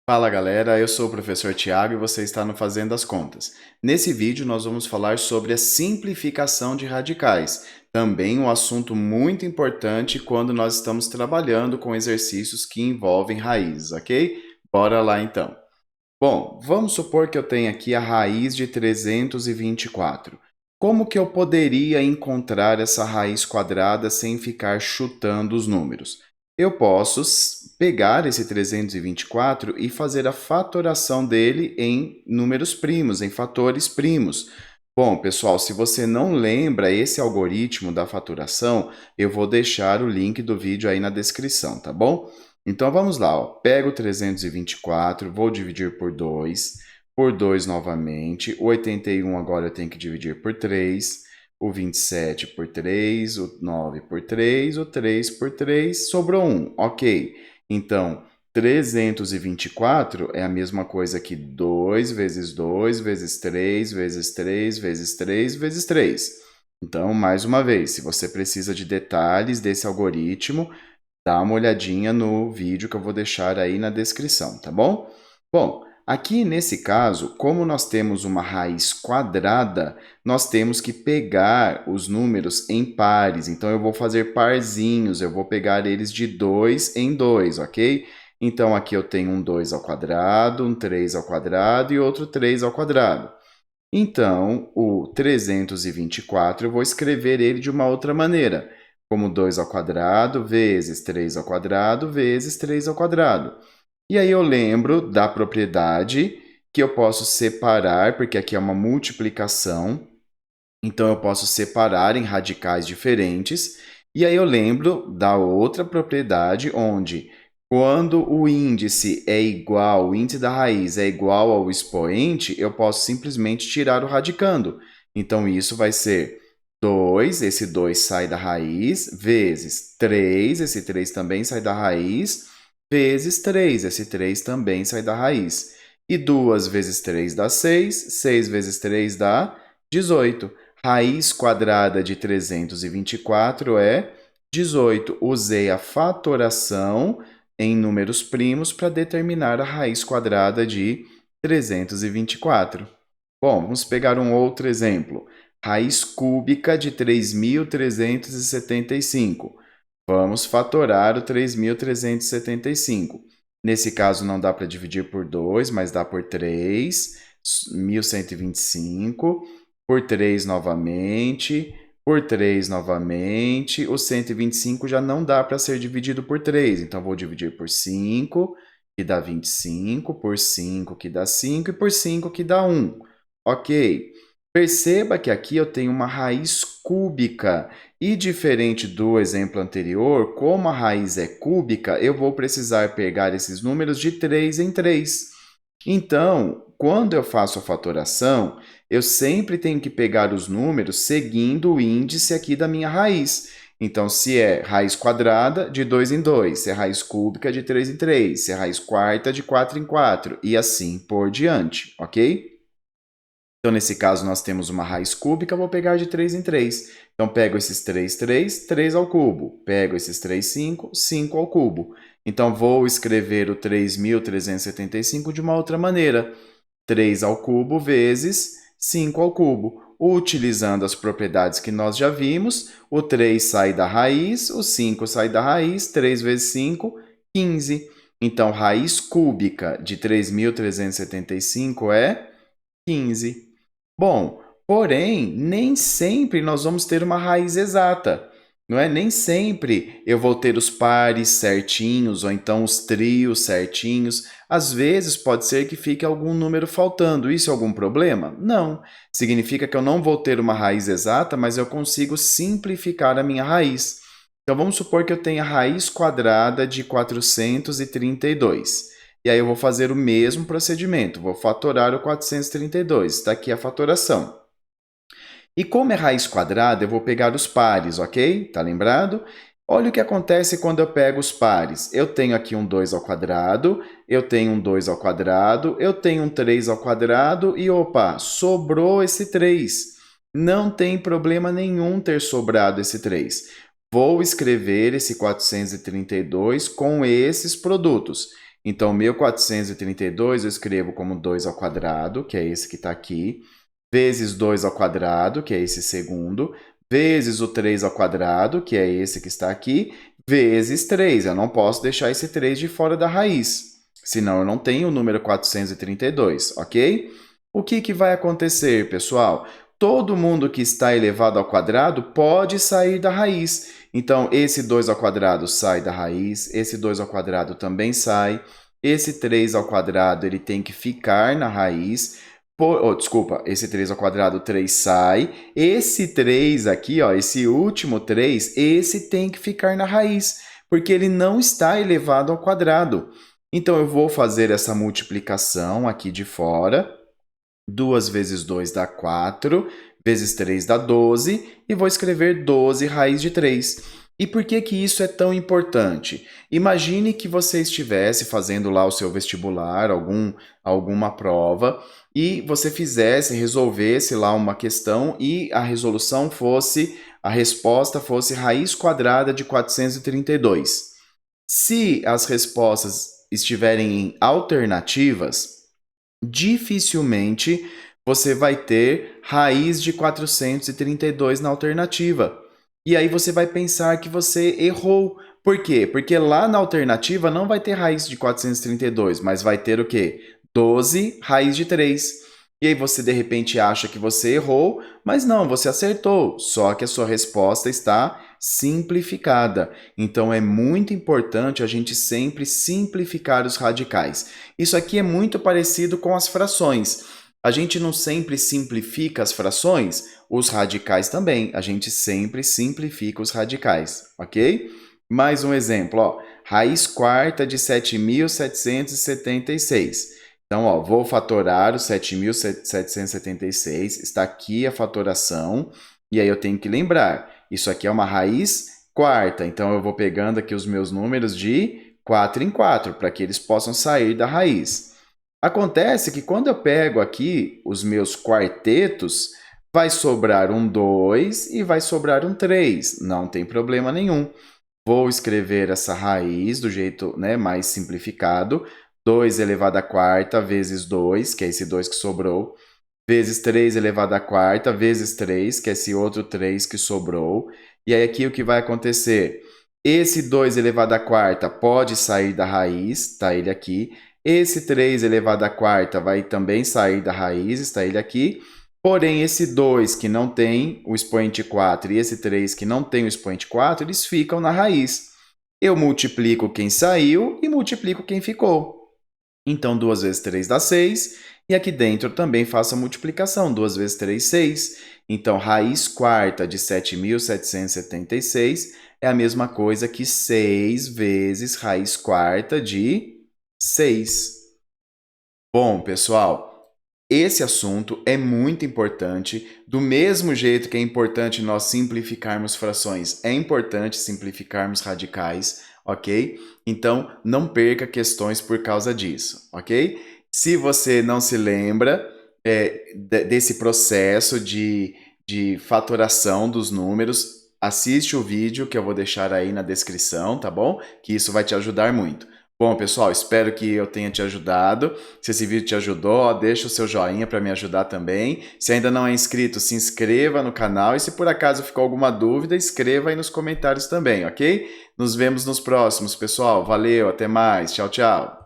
Fala galera, eu sou o professor Tiago e você está no Fazendo as Contas. Nesse vídeo nós vamos falar sobre a simplificação de radicais, também um assunto muito importante quando nós estamos trabalhando com exercícios que envolvem raízes, ok? Bora lá então. Bom, vamos supor que eu tenha aqui a raiz de 324. Como que eu poderia encontrar essa raiz quadrada sem ficar chutando os números? Eu posso pegar esse 324 e fazer a fatoração dele em números primos, em fatores primos. Bom, pessoal, se você não lembra esse algoritmo da faturação, eu vou deixar o link do vídeo aí na descrição, tá bom? Então vamos lá, ó. Pego o 324, vou dividir por 2 novamente, o 81 agora eu tenho que dividir por 3, o 27 por 3, o 9 por 3, o 3 por 3, sobrou 1, ok. Então, 324 é a mesma coisa que 2 vezes 2 vezes 3 vezes 3 vezes 3 vezes 3. Então, mais uma vez, se você precisa de detalhes desse algoritmo, dá uma olhadinha no vídeo que eu vou deixar aí na descrição, tá bom? Bom, aqui nesse caso, como nós temos uma raiz quadrada, nós temos que pegar os números em pares. Então, eu vou fazer parzinhos, eu vou pegar eles de 2 em 2, ok? Então, aqui eu tenho um 2 ao quadrado, um 3 ao quadrado e outro 3 ao quadrado. Então, o 324 eu vou escrever ele de uma outra maneira, como 2 ao quadrado vezes 3 ao quadrado vezes 3 ao quadrado. E aí eu lembro da propriedade que eu posso separar, porque aqui é uma multiplicação, então eu posso separar em radicais diferentes. E aí eu lembro da outra propriedade onde quando o índice é igual, o índice da raiz é igual ao expoente, eu posso simplesmente tirar o radicando. Então isso vai ser 2, esse 2 sai da raiz, vezes 3, esse 3 também sai da raiz, vezes 3, esse 3 também sai da raiz. E 2 vezes 3 dá 6, 6 vezes 3 dá 18. Raiz quadrada de 324 é 18. Usei a fatoração em números primos para determinar a raiz quadrada de 324. Bom, vamos pegar um outro exemplo. Raiz cúbica de 3.375. Vamos fatorar o 3.375. Nesse caso, não dá para dividir por 2, mas dá por 3, 1.125, por 3 novamente, por 3 novamente. O 125 já não dá para ser dividido por 3, então vou dividir por 5, que dá 25, por 5, que dá 5, e por 5, que dá 1. Ok. Perceba que aqui eu tenho uma raiz cúbica. E diferente do exemplo anterior, como a raiz é cúbica, eu vou precisar pegar esses números de 3 em 3. Então, quando eu faço a fatoração, eu sempre tenho que pegar os números seguindo o índice aqui da minha raiz. Então, se é raiz quadrada, de 2 em 2, se é raiz cúbica, de 3 em 3, se é raiz quarta, de 4 em 4, e assim por diante, ok? Então, nesse caso, nós temos uma raiz cúbica, eu vou pegar de 3 em 3. Então, pego esses 3, 3, 3 ao cubo. Pego esses 3, 5, 5 ao cubo. Então, vou escrever o 3.375 de uma outra maneira. 3 ao cubo vezes 5 ao cubo. Utilizando as propriedades que nós já vimos, o 3 sai da raiz, o 5 sai da raiz, 3 vezes 5, 15. Então, raiz cúbica de 3.375 é 15. Bom, porém, nem sempre nós vamos ter uma raiz exata, não é? Nem sempre eu vou ter os pares certinhos ou então os trios certinhos. Às vezes pode ser que fique algum número faltando. Isso é algum problema? Não. Significa que eu não vou ter uma raiz exata, mas eu consigo simplificar a minha raiz. Então vamos supor que eu tenha a raiz quadrada de 432. E aí eu vou fazer o mesmo procedimento, vou fatorar o 432. Está aqui a fatoração. E como é raiz quadrada, eu vou pegar os pares, ok? Tá lembrado? Olha o que acontece quando eu pego os pares. Eu tenho aqui um 2 ao quadrado, eu tenho um 2 ao quadrado, eu tenho um 3 ao quadrado e, opa, sobrou esse 3. Não tem problema nenhum ter sobrado esse 3. Vou escrever esse 432 com esses produtos. Então, 1432 eu escrevo como 2 ao quadrado, que é esse que está aqui, vezes 2 ao quadrado, que é esse segundo, vezes o 3 ao quadrado, que é esse que está aqui, vezes 3. Eu não posso deixar esse 3 de fora da raiz, senão eu não tenho o número 432, ok? O que vai acontecer, pessoal? Todo mundo que está elevado ao quadrado pode sair da raiz. Então, esse 2 ao quadrado sai da raiz, esse 2 ao quadrado também sai, esse 3 ao quadrado ele tem que ficar na raiz. Desculpa, esse 3 ao quadrado, 3 sai. Esse 3 aqui, ó, esse último 3, esse tem que ficar na raiz, porque ele não está elevado ao quadrado. Então, eu vou fazer essa multiplicação aqui de fora. 2 vezes 2 dá 4, vezes 3 dá 12, e vou escrever 12 raiz de 3. E por que que isso é tão importante? Imagine que você estivesse fazendo lá o seu vestibular, alguma prova, e você resolvesse lá uma questão e a resposta fosse raiz quadrada de 432. Se as respostas estiverem em alternativas, dificilmente você vai ter raiz de 432 na alternativa. E aí você vai pensar que você errou. Por quê? Porque lá na alternativa não vai ter raiz de 432, mas vai ter o quê? 12 raiz de 3. E aí você de repente acha que você errou, mas não, você acertou, só que a sua resposta está simplificada. Então é muito importante a gente sempre simplificar os radicais. Isso aqui é muito parecido com as frações. A gente não sempre simplifica as frações, os radicais também. A gente sempre simplifica os radicais, ok? Mais um exemplo, ó. Raiz quarta de 7.776. Então, ó, vou fatorar o 7.776, está aqui a fatoração, e aí eu tenho que lembrar, isso aqui é uma raiz quarta, então eu vou pegando aqui os meus números de 4 em 4, para que eles possam sair da raiz. Acontece que quando eu pego aqui os meus quartetos, vai sobrar um 2 e vai sobrar um 3, não tem problema nenhum. Vou escrever essa raiz do jeito, né, mais simplificado. 2 elevado à quarta vezes 2, que é esse 2 que sobrou, vezes 3 elevado à quarta vezes 3, que é esse outro 3 que sobrou. E aí aqui o que vai acontecer? Esse 2 elevado à quarta pode sair da raiz, está ele aqui. Esse 3 elevado à quarta vai também sair da raiz, está ele aqui. Porém, esse 2 que não tem o expoente 4 e esse 3 que não tem o expoente 4, eles ficam na raiz. Eu multiplico quem saiu e multiplico quem ficou. Então, 2 vezes 3 dá 6, e aqui dentro também faço a multiplicação, 2 vezes 3, 6. Então, raiz quarta de 7.776 é a mesma coisa que 6 vezes raiz quarta de 6. Bom, pessoal, esse assunto é muito importante, do mesmo jeito que é importante nós simplificarmos frações, é importante simplificarmos radicais, ok? Então, não perca questões por causa disso, ok? Se você não se lembra desse processo de fatoração dos números, assiste o vídeo que eu vou deixar aí na descrição, tá bom? Que isso vai te ajudar muito. Bom, pessoal, espero que eu tenha te ajudado. Se esse vídeo te ajudou, ó, deixa o seu joinha para me ajudar também. Se ainda não é inscrito, se inscreva no canal. E se por acaso ficou alguma dúvida, escreva aí nos comentários também, ok? Nos vemos nos próximos, pessoal. Valeu, até mais. Tchau, tchau.